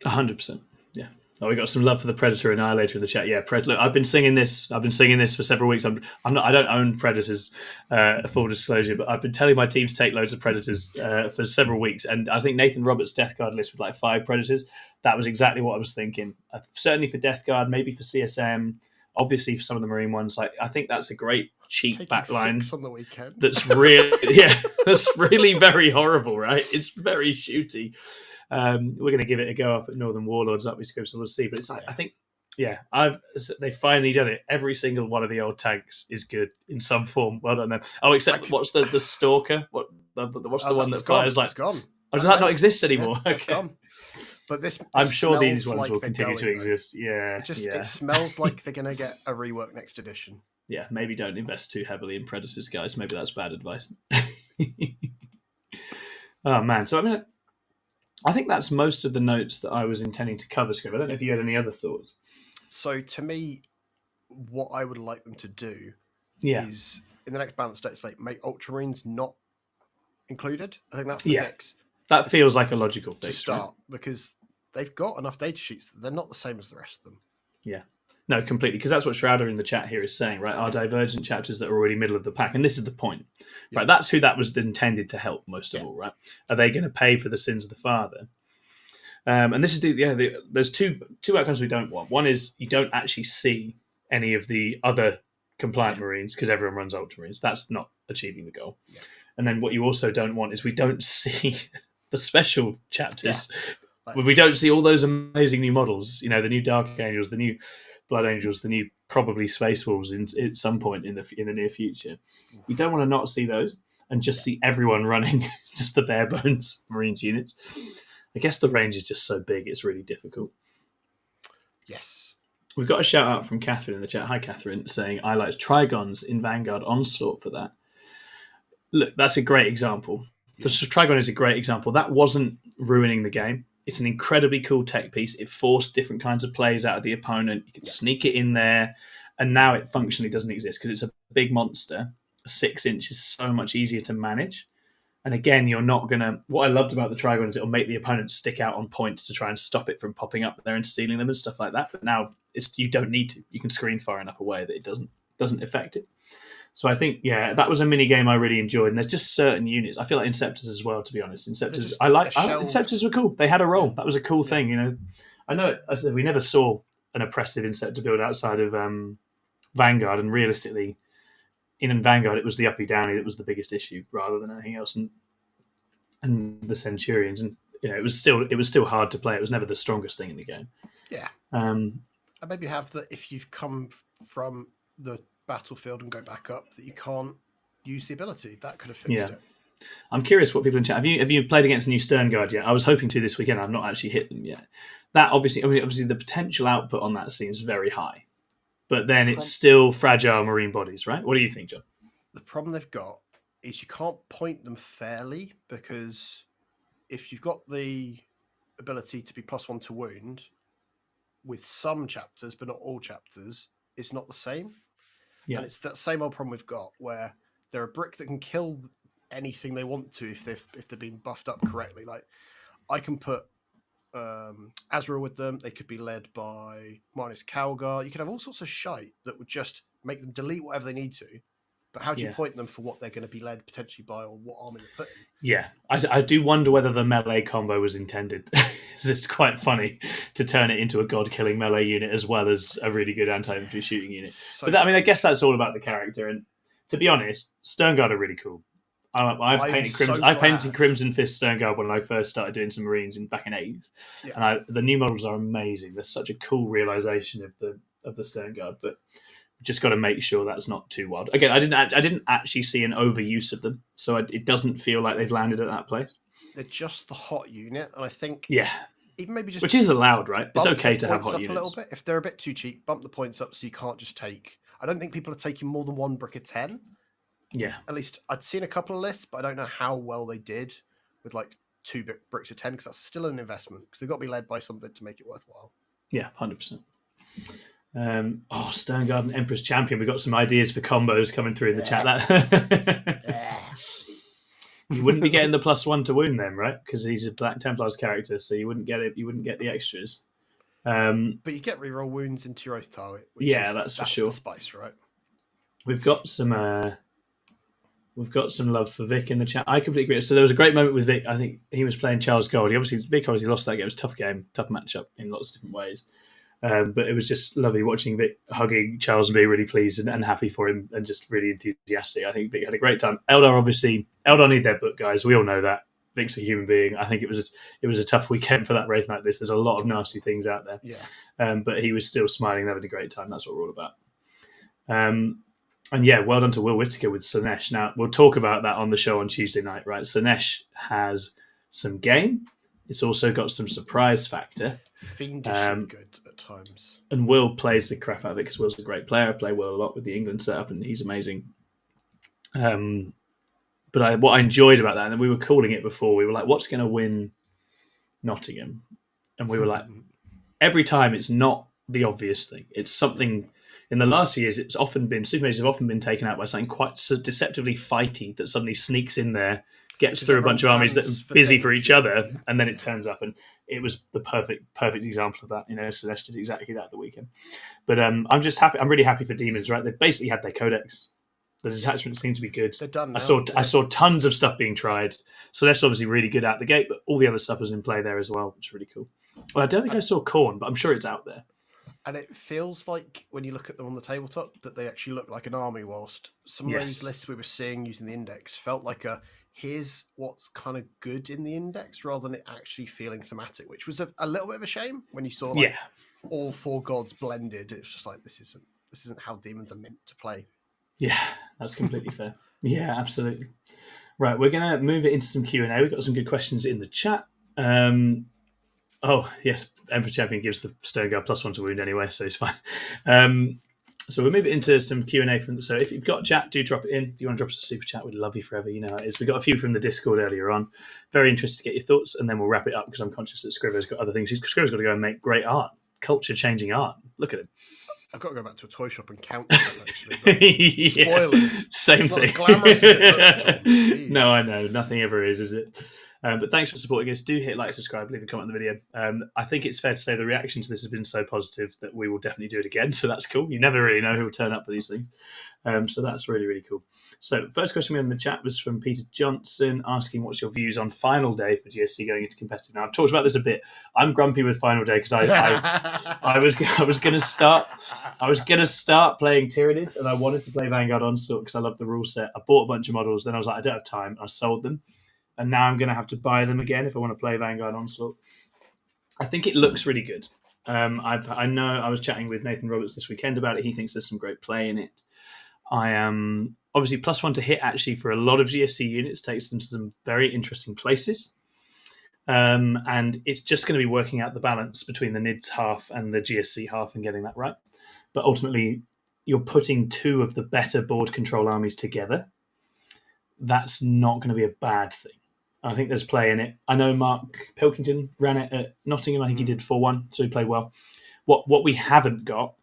100%. Yeah. Oh, we got some love for the Predator Annihilator in the chat. Yeah, look, I've been singing this for several weeks. I don't own Predators, full disclosure, but I've been telling my team to take loads of Predators for several weeks. And I think Nathan Roberts' Death Guard list with like 5 Predators, that was exactly what I was thinking. Certainly for Death Guard, maybe for CSM, obviously for some of the Marine ones. Like, I think that's a great cheap backline. 6 on the weekend. That's really, that's really very horrible, right? It's very shooty. We're going to give it a go up at Northern Warlords up East Coast, so we'll see. But it's like, I think, they finally done it. Every single one of the old tanks is good in some form. Well done them. Oh, except what's the Stalker? What's the one that fires like? It's gone. Oh, does that not exist anymore? Yeah, it's gone. But I'm sure these ones will continue to exist. Yeah, it smells like they're going to get a rework next edition. Yeah, maybe don't invest too heavily in Predators, guys. Maybe that's bad advice. Oh man, so I think that's most of the notes that I was intending to cover, Scrib. I don't know if you had any other thoughts. So to me, what I would like them to do is, in the next balanced Dataslate, make Ultramarines not included. I think that's the fix. That feels like a logical fix. To start, because they've got enough data sheets that they're not the same as the rest of them. Yeah. No, completely. Because that's what Shrouder in the chat here is saying, right? Our divergent chapters that are already middle of the pack. And this is the point. Yeah. Right? That's who that was intended to help most of all, right? Are they going to pay for the sins of the father? And this is there's two outcomes we don't want. One is you don't actually see any of the other compliant Marines because everyone runs Ultramarines. That's not achieving the goal. Yeah. And then what you also don't want is we don't see the special chapters. Yeah. We don't see all those amazing new models, the new Dark Angels, the new Blood Angels, the new probably Space Wolves at some point in the near future. We don't want to not see those and just see everyone running just the bare bones Marines units. I guess the range is just so big, it's really difficult. Yes. We've got a shout out from Catherine in the chat. Hi, Catherine, saying I like Trigons in Vanguard Onslaught for that. Look, that's a great example. The Trigon is a great example. That wasn't ruining the game. It's an incredibly cool tech piece. It forced different kinds of plays out of the opponent. You could sneak it in there, and now it functionally doesn't exist because it's a big monster. 6 inch is so much easier to manage. And again, you're not going to... What I loved about the Trigon is it'll make the opponent stick out on points to try and stop it from popping up there and stealing them and stuff like that. But now you don't need to. You can screen far enough away that it doesn't affect it. So I think, that was a mini game I really enjoyed. And there's just certain units. I feel like Inceptors as well, to be honest. Inceptors, I like Inceptors were cool. They had a role. That was a cool thing, I know we never saw an oppressive Inceptor build outside of Vanguard, and realistically, in Vanguard, it was the uppy downy that was the biggest issue rather than anything else. And the Centurions, and it was still hard to play. It was never the strongest thing in the game. Yeah. And maybe have that if you've come from the battlefield and go back up, that you can't use the ability. That could have fixed it. I'm curious what people in chat have you played against new Stern Guard yet? I was hoping to this weekend. I've not actually hit them yet. That obviously the potential output on that seems very high, but then it's still fragile Marine bodies, right? What do you think, John? The problem they've got is you can't point them fairly because if you've got the ability to be +1 to wound with some chapters, but not all chapters, it's not the same. Yeah. And it's that same old problem we've got where there are bricks that can kill anything they want to if they've been buffed up correctly. Like I can put Azrael with them. They could be led by Marnus Calgar. You could have all sorts of shite that would just make them delete whatever they need to. But how do you point them for what they're going to be led potentially by or what army they're putting? Yeah, I do wonder whether the melee combo was intended. It's quite funny to turn it into a god-killing melee unit as well as a really good anti-infantry shooting unit. So but I guess that's all about the character. And to be honest, Sternguard are really cool. I painted Crimson Fist Sternguard when I first started doing some Marines back in 8th. Yeah. And the new models are amazing. There's such a cool realisation of the Sternguard, but just got to make sure that's not too wild. Again, I didn't actually see an overuse of them, so it doesn't feel like they've landed at that place. They're just the hot unit, and I think even maybe just which is allowed, right? It's okay to have hot units. A little bit. If they're a bit too cheap, bump the points up so you can't just take. I don't think people are taking more than 1 brick of 10. Yeah, at least I'd seen a couple of lists, but I don't know how well they did with like 2 bricks of 10 because that's still an investment because they've got to be led by something to make it worthwhile. Yeah, 100%. Sternguard and Emperor's Champion. We've got some ideas for combos coming through in the chat. You wouldn't be getting the +1 to wound then, right? Because he's a Black Templar's character, so you wouldn't get it. You wouldn't get the extras. But you get reroll wounds into your oath target. That's for sure. The spice, right? We've got some love for Vic in the chat. I completely agree. So there was a great moment with Vic. I think he was playing Charles Gold. Vic obviously lost that game. It was a tough game, tough matchup in lots of different ways. But it was just lovely watching Vic hugging Charles and being really pleased and happy for him and just really enthusiastic. I think Vic had a great time. Eldar need their book, guys. We all know that. Vic's a human being. I think it was a tough weekend for that Wraith Knight list. There's a lot of nasty things out there. Yeah. But he was still smiling and having a great time. That's what we're all about. And yeah, well done to Will Whittaker with Slaanesh. Now, we'll talk about that on the show on Tuesday night, right? Slaanesh has some game. It's also got some surprise factor. Fiendishly good at times. And Will plays the crap out of it because Will's a great player. I play Will a lot with the England setup and he's amazing. But what I enjoyed about that, and we were calling it before, we were like, what's going to win Nottingham? And we were like, every time it's not the obvious thing. It's something... In the last few years, Super Mages have often been taken out by something quite deceptively fighty that suddenly sneaks in there, gets through a bunch of armies that are busy for each other, and then it turns up. And it was the perfect example of that. Slaanesh did exactly that the weekend. But I'm just happy. I'm really happy for Demons. Right, they basically had their codex. The detachment seemed to be good. They're done now. I saw tons of stuff being tried. Slaanesh obviously really good out the gate, but all the other stuff was in play there as well, which is really cool. Well, I don't think I saw Khorne, but I'm sure it's out there. And it feels like when you look at them on the tabletop that they actually look like an army, whilst some of those lists we were seeing using the index felt like here's what's kind of good in the index rather than it actually feeling thematic, which was a little bit of a shame when you saw all 4 gods blended. It's just like this isn't how demons are meant to play. Yeah, that's completely fair. Yeah, absolutely. Right, we're going to move it into some Q&A. We've got some good questions in the chat. Oh, yes, Emperor Champion gives the Sternguard +1 to wound anyway, so it's fine. So we'll move it into some Q&A. So if you've got chat, do drop it in. If you want to drop us a super chat, we'd love you forever. You know how it is. We got a few from the Discord earlier on. Very interested to get your thoughts, and then we'll wrap it up because I'm conscious that Scriver's got other things. Scriver's got to go and make great art, culture-changing art. Look at him. I've got to go back to a toy shop and count them, actually. Spoilers. Same it's thing. Not as glamorous as it looks, no, I know. Nothing ever is it? But thanks for supporting us. Do hit like, subscribe, leave a comment on the video. I think it's fair to say the reaction to this has been so positive that we will definitely do it again. So that's cool. You never really know who will turn up for these things. So that's really, really cool. So first question we had in the chat was from Peter Johnson asking what's your views on final day for GSC going into competitive. Now I've talked about this a bit. I'm grumpy with final day because I was going to start playing Tyranids and I wanted to play Vanguard Onslaught because I love the rule set. I bought a bunch of models. Then I was like, I don't have time. I sold them. And now I'm going to have to buy them again if I want to play Vanguard Onslaught. I think it looks really good. I know I was chatting with Nathan Roberts this weekend about it. He thinks there's some great play in it. I am obviously +1 to hit actually for a lot of GSC units takes them to some very interesting places. And it's just going to be working out the balance between the NIDS half and the GSC half and getting that right. But ultimately, you're putting 2 of the better board control armies together. That's not going to be a bad thing. I think there's play in it. I know Mark Pilkington ran it at Nottingham. I think he did 4-1, so he played well. What we haven't got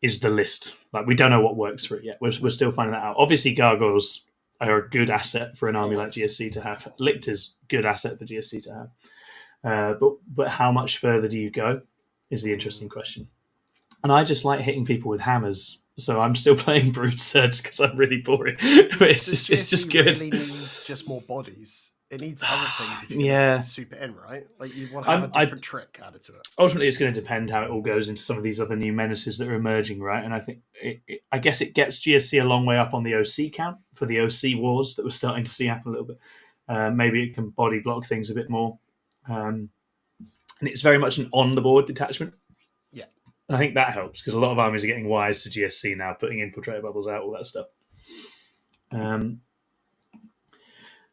is the list. Like, we don't know what works for it yet. We're still finding that out. Obviously, gargoyles are a good asset for an army like GSC to have. Lictors, good asset for GSC to have. But how much further do you go is the interesting question. And I just like hitting people with hammers, so I'm still playing Broodsurge because I'm really boring. But it's just good. It really needs just more bodies. It needs other things if you're going to super in, right? Like, you want to have a different trick added to it. Ultimately, it's going to depend how it all goes into some of these other new menaces that are emerging, right? And I think, I guess it gets GSC a long way up on the OC count for the OC wars that we're starting to see happen a little bit. Maybe it can body block things a bit more. And it's very much an on-the-board detachment. Yeah. And I think that helps because a lot of armies are getting wise to GSC now, putting infiltrator bubbles out, all that stuff.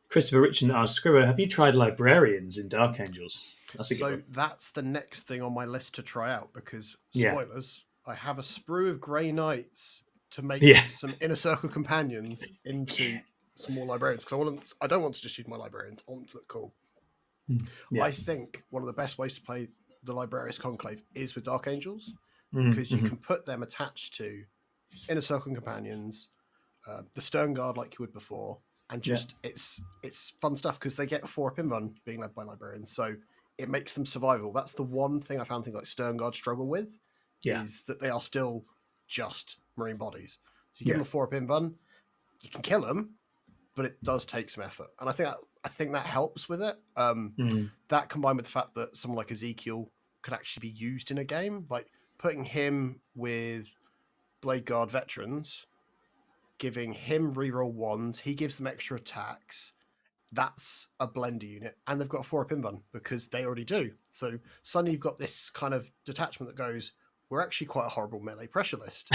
Christopher Richard asks, Scribber, have you tried librarians in Dark Angels? That's the next thing on my list to try out because, spoilers, I have a sprue of Grey Knights to make some Inner Circle companions into some more librarians because I don't want to just use my librarians. I want to look cool. Yeah. I think one of the best ways to play the Librarius Conclave is with Dark Angels because you can put them attached to Inner Circle companions, the Stern Guard like you would before, and just it's fun stuff because they get a 4-up invuln being led by librarians, so it makes them survivable. That's the one thing I found things like Stern Guard struggle with, is that they are still just marine bodies. So you give them a 4-up invuln, you can kill them, but it does take some effort, and I think that helps with it. That combined with the fact that someone like Ezekiel could actually be used in a game, like putting him with Blade Guard veterans, giving him reroll 1s, he gives them extra attacks. That's a blender unit, and they've got a 4-up invuln because they already do. So suddenly you've got this kind of detachment that goes, we're actually quite a horrible melee pressure list.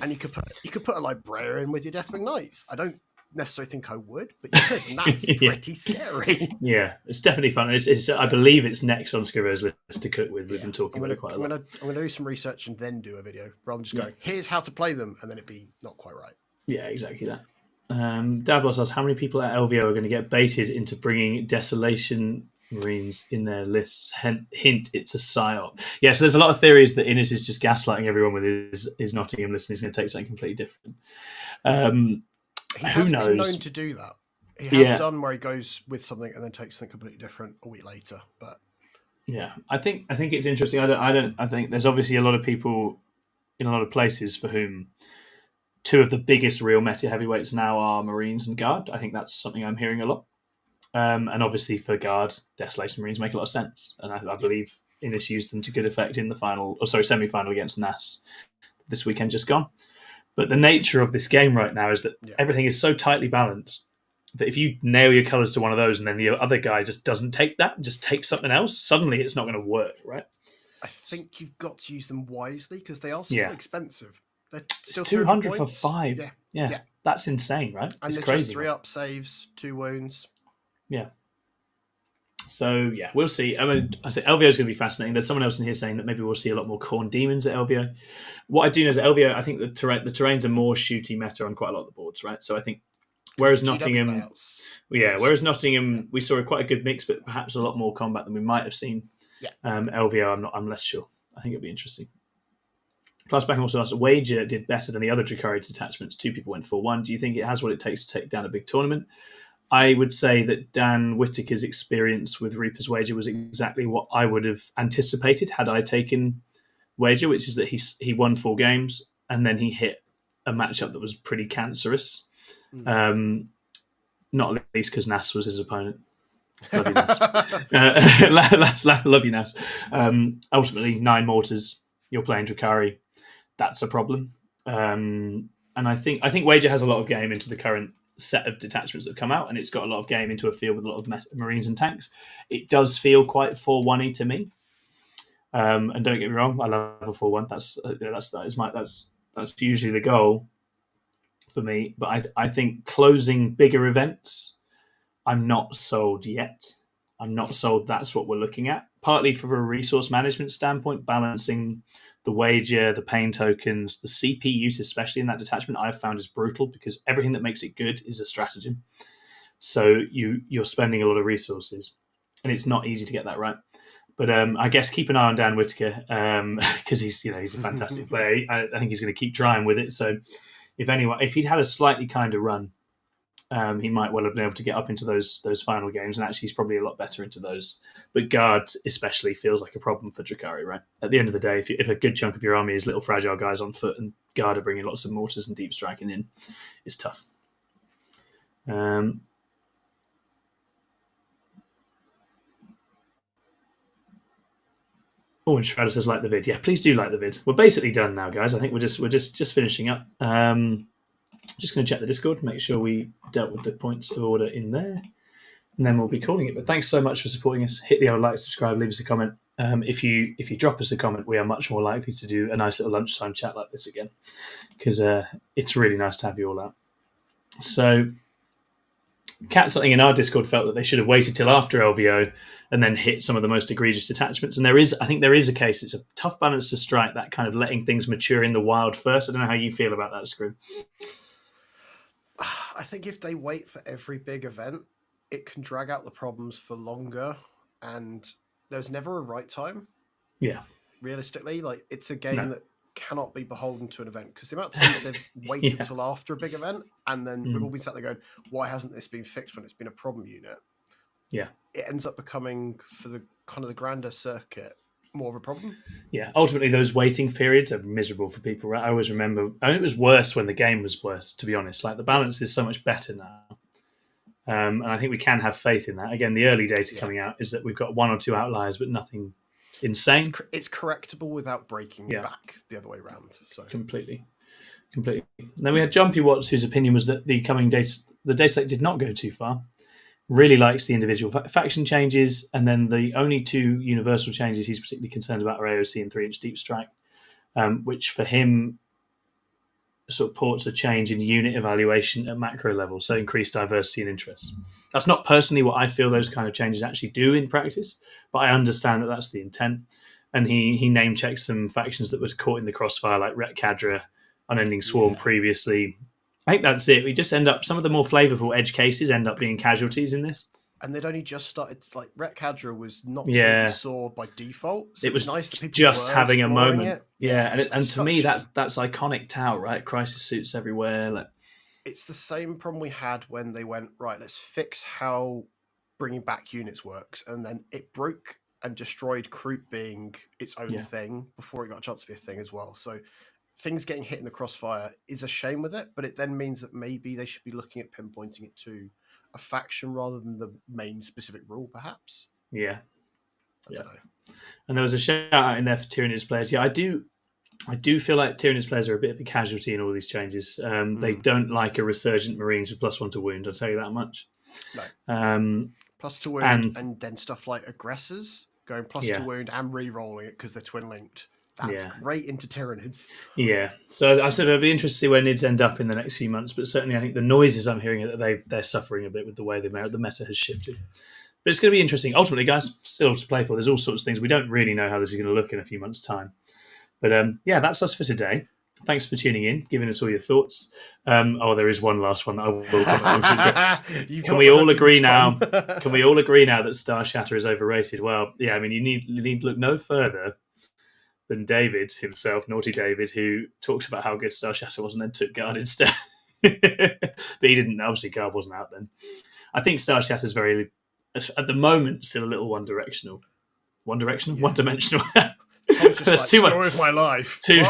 And you could put a librarian with your Deathwing Knights. I don't necessarily think I would, but you could, and that's pretty scary. Yeah, it's definitely fun. It's I believe it's next on Scribber's list to cook with. We've been talking about it quite a lot. I'm going to do some research and then do a video rather than just going, here's how to play them, and then it be not quite right. Yeah, exactly that. Davos asks, how many people at LVO are going to get baited into bringing Desolation Marines in their lists? Hint, it's a psyop. Yeah, so there's a lot of theories that Innes is just gaslighting everyone with his Nottingham list and he's going to take something completely different. He has been known to do that. He has done where he goes with something and then takes something completely different a week later. But yeah, I think it's interesting. I think there's obviously a lot of people in a lot of places for whom two of the biggest real meta heavyweights now are Marines and Guard. I think that's something I'm hearing a lot. And obviously for Guard, Desolation Marines make a lot of sense. And I believe Innes used them to good effect in the semi-final against NAS this weekend just gone. But the nature of this game right now is that everything is so tightly balanced that if you nail your colours to one of those and then the other guy just doesn't take that, just takes something else, suddenly it's not going to work, right? I think you've got to use them wisely because they are still expensive. They're still it's 200 for 5. Yeah. That's insane, right? And it's crazy. Just 3-up saves, 2 wounds. Yeah. So, we'll see. I mean, I say LVO is going to be fascinating. There's someone else in here saying that maybe we'll see a lot more Khorne Demons at LVO. What I do know is at LVO, I think the terrains are more shooty meta on quite a lot of the boards, right? So I think, whereas Nottingham, we saw quite a good mix, but perhaps a lot more combat than we might have seen. LVO, I'm less sure. I think it'll be interesting. Flashback also asked, Wager did better than the other Drakari detachments. 2 people went 4-1. Do you think it has what it takes to take down a big tournament? I would say that Dan Whittaker's experience with Reaper's Wager was exactly what I would have anticipated had I taken Wager, which is that he won 4 games and then he hit a matchup that was pretty cancerous. Not least because Nas was his opponent. Love you, Nas. Love you, Nas. Ultimately, 9 mortars. You're playing Drakari. That's a problem. And I think Wager has a lot of game into the current set of detachments that have come out, and it's got a lot of game into a field with a lot of Marines and tanks. It does feel quite 4-1-y to me. And don't get me wrong, I love a 4-1. That's usually the goal for me. But I think closing bigger events, I'm not sold yet. I'm not sold that's what we're looking at. Partly from a resource management standpoint, balancing the wager, the pain tokens, the CP use, especially in that detachment, I've found is brutal because everything that makes it good is a stratagem. so you're spending a lot of resources, and it's not easy to get that right. But I guess keep an eye on Dan Whitaker because he's a fantastic player. I think he's going to keep trying with it. So if he'd had a slightly kinder run, he might well have been able to get up into those final games, and actually he's probably a lot better into those. But guard especially feels like a problem for Drakari, right? At the end of the day, if a good chunk of your army is little fragile guys on foot, and guard are bringing lots of mortars and deep striking in, it's tough. Oh, and Shredder says like the vid. Yeah, please do like the vid. We're basically done now, guys. I think we're just finishing up. Just going to check the Discord, make sure we dealt with the points of order in there, and then we'll be calling it. But thanks so much for supporting us. Hit the old like, subscribe, leave us a comment. If you drop us a comment, we are much more likely to do a nice little lunchtime chat like this again, because it's really nice to have you all out. So, Cat something in our Discord felt that they should have waited till after LVO and then hit some of the most egregious detachments. And I think there is a case. It's a tough balance to strike, that kind of letting things mature in the wild first. I don't know how you feel about that, Screw. I think if they wait for every big event, it can drag out the problems for longer, and there's never a right time. Yeah. Realistically, like, it's a game that cannot be beholden to an event, because the amount of times they've waited till after a big event, and then we've all been sat there going, why hasn't this been fixed when it's been a problem unit? Yeah. It ends up becoming, for the kind of the grander circuit, more of a problem. Yeah, ultimately those waiting periods are miserable for people, right? I always remember, it was worse when the game was worse, to be honest. Like, the balance is so much better now. And I think we can have faith in that. Again, the early data coming out is that we've got one or two outliers, but nothing insane. It's correctable without breaking back the other way around. So Completely. And then we had Jumpy Watts, whose opinion was that the Dataslate did not go too far. Really likes the individual faction changes, and then the only two universal changes he's particularly concerned about are AOC and 3-inch deep strike, which for him supports a change in unit evaluation at macro level, so increased diversity and interest. That's not personally what I feel those kind of changes actually do in practice, but I understand that that's the intent. And he name checks some factions that were caught in the crossfire, like Ret Cadra, Unending Swarm previously. I think that's it. We just end up, some of the more flavorful edge cases end up being casualties in this. And they'd only just started, like, Ret Cadra was not something you saw by default. So it was nice that people just having a moment. It. And to me, that's iconic Tau, right? Crisis suits everywhere. Like, it's the same problem we had when they went, right, let's fix how bringing back units works. And then it broke and destroyed Kroot being its own thing before it got a chance to be a thing as well. So things getting hit in the crossfire is a shame with it, but it then means that maybe they should be looking at pinpointing it to a faction rather than the main specific rule, perhaps. Yeah. I don't know. And there was a shout out in there for Tyranids players. Yeah, I do feel like Tyranids players are a bit of a casualty in all these changes. They don't like a resurgent Marines with +1 to wound, I'll tell you that much. No. Plus to wound, and then stuff like aggressors going plus to wound and re-rolling it because they're twin linked. That's great into Tyranids. Yeah. So I said I'd be interested to see where Nids end up in the next few months, but certainly I think the noises I'm hearing are that they're suffering a bit with the way the meta has shifted. But it's going to be interesting. Ultimately, guys, still to play for. There's all sorts of things. We don't really know how this is going to look in a few months' time. But that's us for today. Thanks for tuning in, giving us all your thoughts. There is one last one that I will come. Can we all agree now? Can we all agree now that Star Shatter is overrated? Well, yeah. I mean, you need to look no further than David himself, Naughty David, who talks about how good Star Shatter was and then took Guard instead. But he didn't. Obviously, Guard wasn't out then. I think Star Shatter is very, at the moment, still a little one-directional. One-dimensional. That's too much. Story of my life. Too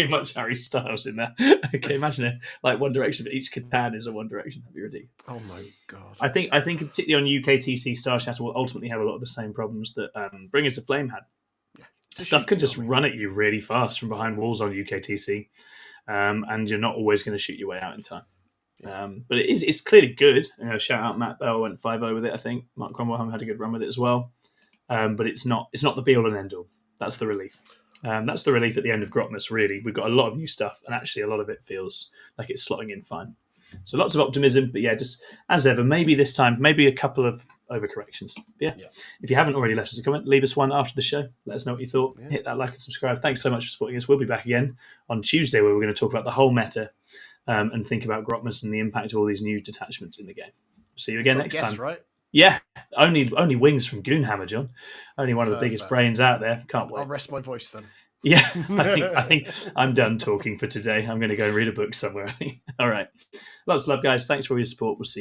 much Harry Styles in there. Okay, imagine it. Like One Direction, but each Catan is a One Direction. That'd be ridiculous. Oh my god. I think particularly on UKTC, Star Shatter will ultimately have a lot of the same problems that Bringers of Flame had. Yeah, stuff can just run at you really fast from behind walls on UKTC, and you're not always going to shoot your way out in time. But it's clearly good. Shout out Matt Bell, went 5-0 with it. I think Mark Cromwell had a good run with it as well. But it's not the be all and end all. That's the relief. That's the relief at the end of Grotmas, really. We've got a lot of new stuff, and actually a lot of it feels like it's slotting in fine. So lots of optimism, but just as ever, maybe this time, maybe a couple of overcorrections. Yeah. If you haven't already left us a comment, leave us one after the show. Let us know what you thought. Hit that like and subscribe. Thanks so much for supporting us. We'll be back again on Tuesday, where we're going to talk about the whole meta and think about Grotmas and the impact of all these new detachments in the game. See you again Got a next guess, time. right? Yeah, only wings from Goonhammer, John. Only one of the biggest Perfect. brains out there. Can't wait. I'll rest my voice then. Yeah, I think I'm done talking for today. I'm going to go and read a book somewhere. All right. Lots of love, guys. Thanks for all your support. We'll see you.